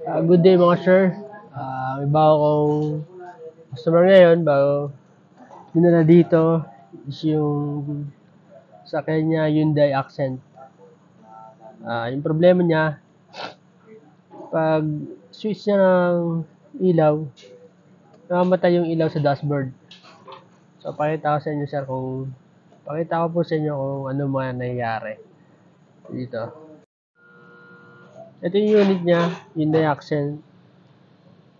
Good day mga sir. May bago kong customer ngayon, bago dinala dito is yung sa kanya Hyundai Accent. Yung problema niya, pag switch niya ng ilaw, namamatay yung ilaw sa dashboard. So pakita ko sa inyo sir pakita ko po sa inyo kung ano mga nangyayari dito. Ito yung unit niya, Hyundai Accent.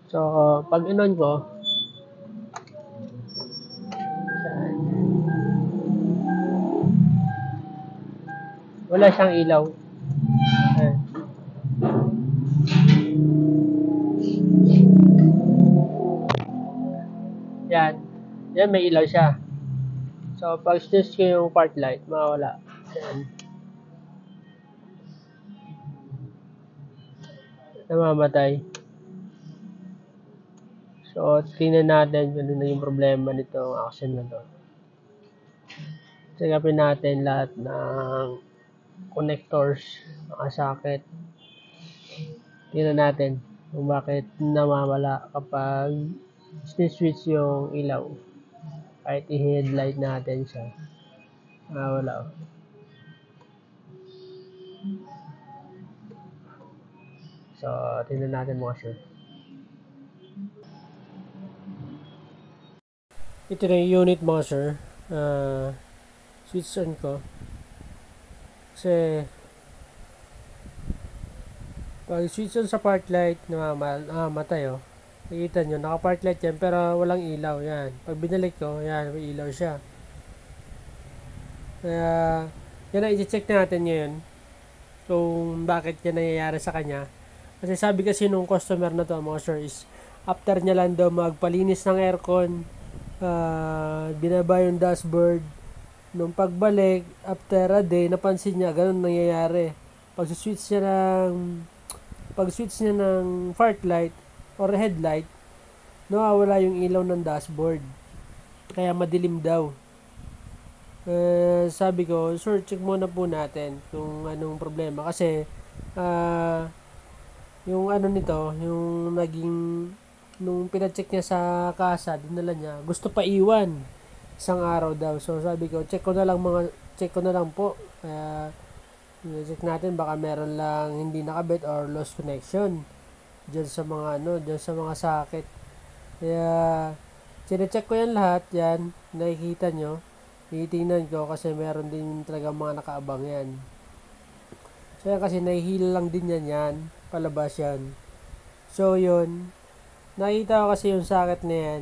So pag in-on ko, wala siyang ilaw. Ayan. Yan. Yan, may ilaw siya. So, pag snooze ko yung park light, mawawala. Yan. Namamatay. So, tingnan natin kung ano na yung problema nitong Accent na to. Check-upin natin lahat ng connectors, mga socket. Tingnan natin kung bakit namawala kapag switch yung ilaw. Kahit i-headlight natin siya, wala. So, tingnan natin mga sir. Ito na yung unit mga sir. Switch on ko. Kasi, pag switch on sa park light, namamatay oh. Nakikita nyo, naka-park light yan, pero walang ilaw. Yan. Pag binalik ko, yan, may ilaw siya. Kaya, yan ang i-check natin ngayon. Kung bakit yan nangyayari sa kanya. Kasi sabi kasi nung customer na to, mga sir, is after niya lang daw magpalinis ng aircon, binaba yung dashboard. Nung pagbalik, after a day, napansin niya, ganun nangyayari. Pag-switch niya ng park light, or headlight, nawawala yung ilaw ng dashboard. Kaya madilim daw. Sabi ko, sir, check muna po natin kung anong problema. Kasi, yung ano nito, yung nung pinacheck niya sa kasa, dinala niya, gusto pa iwan. Isang araw daw. So, sabi ko, check ko na lang po. Check natin, baka meron lang hindi nakabit or lost connection dyan sa mga socket. Kaya sinecheck ko yan lahat, yan, nakikita nyo, titingnan ko kasi meron din talaga mga nakaabang yan. So yan kasi nahihila lang din yan, palabas yan. So yun, nakita ko kasi yung socket na yan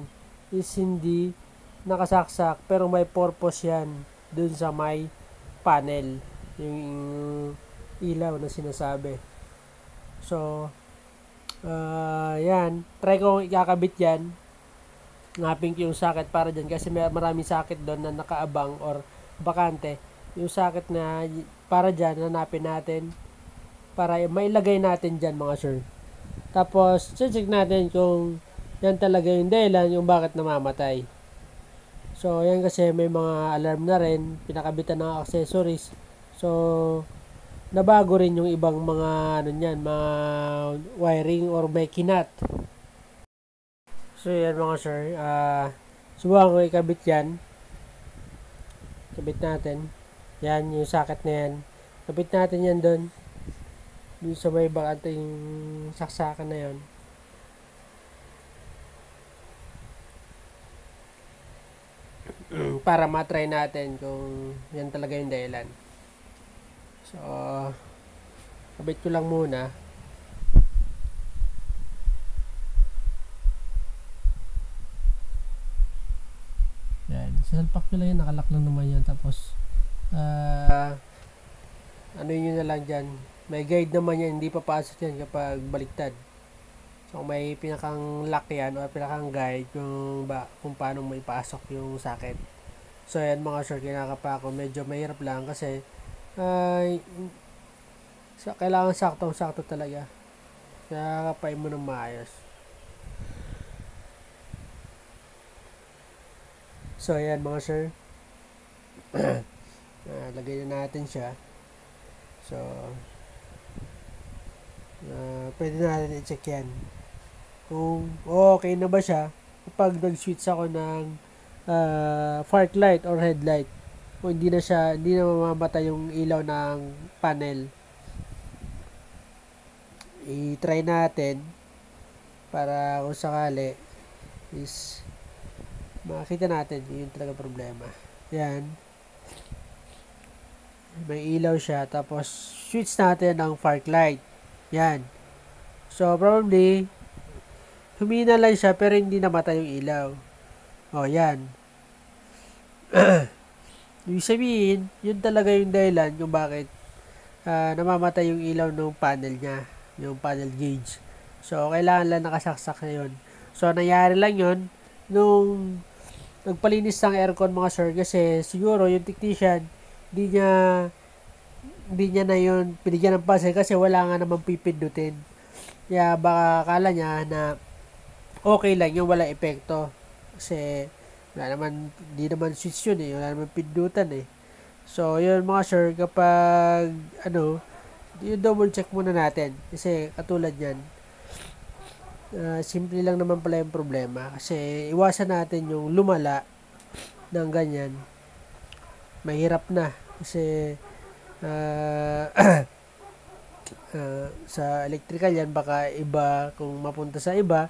is hindi nakasaksak pero may purpose yan dun sa may panel, yung ilaw na sinasabi. So yan, try ko ikakabit yan. Ngapin ko yung socket para dyan kasi may maraming socket doon na nakaabang or bakante. Yung socket na para dyan, hanapin natin para mailagay natin dyan mga sir. Tapos, check natin kung yan talaga yung dahilan yung bakit namamatay. So, yan kasi may mga alarm na rin, pinakabitan ng accessories. So, nabago rin yung ibang mga mga wiring or may kinat. So yan mga sir, subukan ko ikabit yan. Kabit natin. Yan yung socket na yan. Kabit natin yan doon sa may bakante yung saksakan na yon. Para matry natin kung yan talaga yung dahilan. So, kabit ko lang muna. Yan. Salpak ko lang yan. Nakalak lang naman yan. Tapos, ano yun na lang dyan. May guide naman yan. Hindi papasok yan kapag baliktad. So, may pinakang lock yan o pinakang guide kung paano mo ipasok yung socket. So, yan mga sir, kinakapa ko. Medyo mahirap lang kasi kailangan saktong-sakto talaga. Kaya kapay mo ng maayos. So, ayan mga sir. Lagay na natin siya. So, Pwede natin i-check yan. Kung okay na ba siya kapag nag-switch ako ng fog light or headlight. Kung hindi na mamamatay yung ilaw ng panel. I-try natin para kung sakali is makita natin yun talaga problema. Yan. May ilaw siya. Tapos, switch natin ng fog light. Yan. So, probably, humina lang siya pero hindi namatay yung ilaw. O, yan. Ibig sabihin, yun talaga yung dahilan kung bakit namamatay yung ilaw ng panel niya. Yung panel gauge. So, kailangan lang nakasaksak na yun. So, nangyari lang yun nung nagpalinis ng aircon mga sir kasi siguro yung technician hindi niya na yun pinigyan ng pansin kasi wala nga namang pipindutin. Kaya baka akala niya na okay lang yung wala epekto. Kasi wala naman, hindi naman switch yun eh. Wala naman pindutan eh. So, yun mga sir, kapag yung double check muna natin. Kasi katulad yan, simple lang naman pala yung problema. Kasi iwasan natin yung lumala ng ganyan. Mahirap na. Kasi sa electrical yan, baka iba, kung mapunta sa iba,